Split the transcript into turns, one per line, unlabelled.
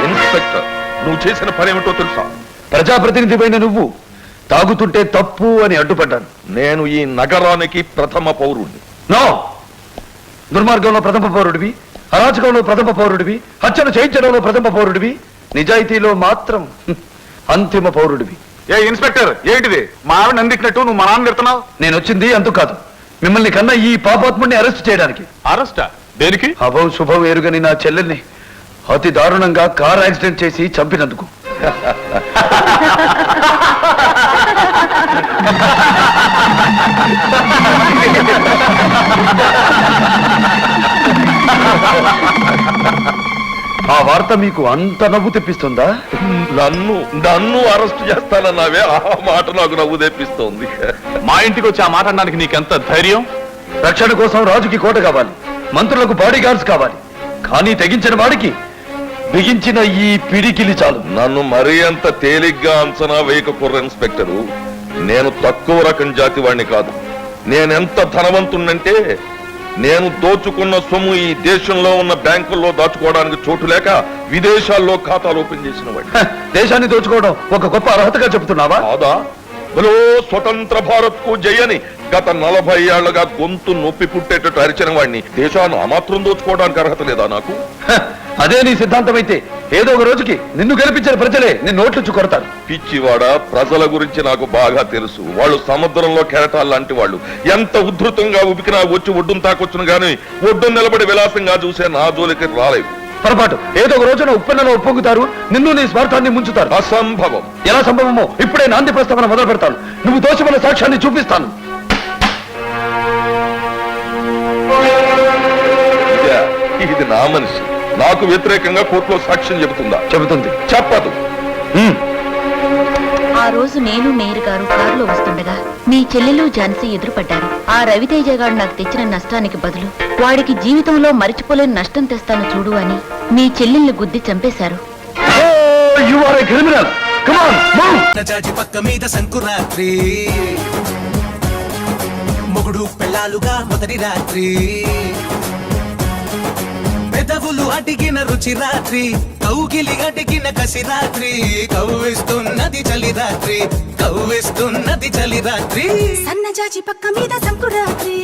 Inspector, నువ్వు చేసిన పనేమిటో తెలుసా?
ప్రజాప్రతినిధిపైన నువ్వు తాగుతుంటే తప్పు అని అడ్డుపడ్డాను.
నేను ఈ నగరానికి ప్రథమ పౌరుణ్ణి.
నో, దుర్మార్గంలో ప్రథమ పౌరుడివి, అరాచకంలో ప్రథమ పౌరుడివి, హత్యను చేయించడంలో ప్రథమ పౌరుడివి, నిజాయితీలో మాత్రం అంతిమ పౌరుడివి.
ఏ ఇన్స్పెక్టర్, ఏంటిది? మా ఆవిడ అందించినట్టు నువ్వు మా నాన్న తిడుతున్నావు.
నేను వచ్చింది అంతు కాదు, మిమ్మల్ని కన్నా ఈ పాపాత్ముడిని అరెస్ట్ చేయడానికి.
అరెస్టా? దేనికి?
అభం శుభం ఎరుగని నా చెల్లెల్ని అతి దారుణంగా కార్ యాక్సిడెంట్ చేసి చంపినందుకు. ఆ వార్త మీకు అంత నవ్వు తెప్పిస్తుందా?
నన్ను అరెస్ట్ చేస్తానన్నావే, ఆ మాట నాకు నవ్వు తెప్పిస్తోంది.
మా ఇంటికి వచ్చి ఆ మాట అనడానికి నీకెంత ధైర్యం?
రక్షణ కోసం రాజుకి కోట కావాలి, మంత్రులకు బాడీ గార్డ్స్ కావాలి, కానీ తెగించిన వాడికి బిగించిన ఈ పిడికిలి చాలు.
నన్ను మరీ అంత తేలిగ్గా అంచనా వేయకూర ఇన్స్పెక్టరు. నేను తక్కువ రకం జాతి వాడిని కాదు. నేనెంత ధనవంతున్నంటే, నేను దోచుకున్న సొమ్ము ఈ దేశంలో ఉన్న బ్యాంకుల్లో దాచుకోవడానికి చోటు లేక విదేశాల్లో ఖాతాలు ఓపెన్ చేసిన వాడిని.
దేశాన్ని దోచుకోవడం ఒక గొప్ప అర్హతగా చెబుతున్నావా?
కాదా? బలో స్వతంత్ర భారత్ కు జయని గత 40 ఏళ్లుగా గొంతు నొప్పి పుట్టేటట్టు అరిచిన వాడిని దేశాన్ని ఆ మాత్రం దోచుకోవడానికి అర్హత లేదా నాకు?
అదే నీ సిద్ధాంతం అయితే ఏదో ఒక రోజుకి నిన్ను గెలిపించిన ప్రజలే నిన్ను నోట్లుచ్చు కొడతారు.
పిచ్చివాడ, ప్రజల గురించి నాకు బాగా తెలుసు. వాళ్ళు సముద్రంలో కెరటాలు లాంటి వాళ్ళు. ఎంత ఉధృతంగా ఉబికినా వచ్చి ఒడ్డును తాకొచ్చును గాని ఒడ్డును నిలబడి విలాసంగా చూసే నా జోలికి రాలేవు.
పొరపాటు. ఏదో ఒక రోజున ఉప్పెన్నలో ఒప్పుకుంటారు, నిన్ను నీ స్వార్థాన్ని ముంచుతారు.
అసంభవం.
ఎలా సంభవమో ఇప్పుడే నాంది ప్రస్తావన మొదలు పెడతాను. నువ్వు దోషమైన సాక్ష్యాన్ని చూపిస్తాను.
ఇది నా మనిషి. నాకు వ్యతిరేకంగా కోర్టులో సాక్ష్యం చెబుతుందా?
చెబుతుంది.
చెప్పదు.
ఆ రోజు నేను మేయర్ గారు కారులో వస్తుండగా మీ చెల్లెలు ఝాన్సీ ఎదురుపడ్డారు. ఆ రవితేజ గారు నాకు తెచ్చిన నష్టానికి బదులు వాడికి జీవితంలో మరిచిపోలేని నష్టం తెస్తాను చూడు అని మీ చెల్లెల్ని గుద్ది చంపేశారు.
పక్క మీద సంకురాత్రి మొగుడు పెళ్ళాలుగా మొదటి రాత్రి పెదవులు అడిగిన రుచి రాత్రి కౌగిలి అడిగిన కసి రాత్రి కవ్విస్తున్నది చలి రాత్రి కవ్విస్తున్నది చలి రాత్రి
సన్నజాజి పక్క మీద సంకురాత్రి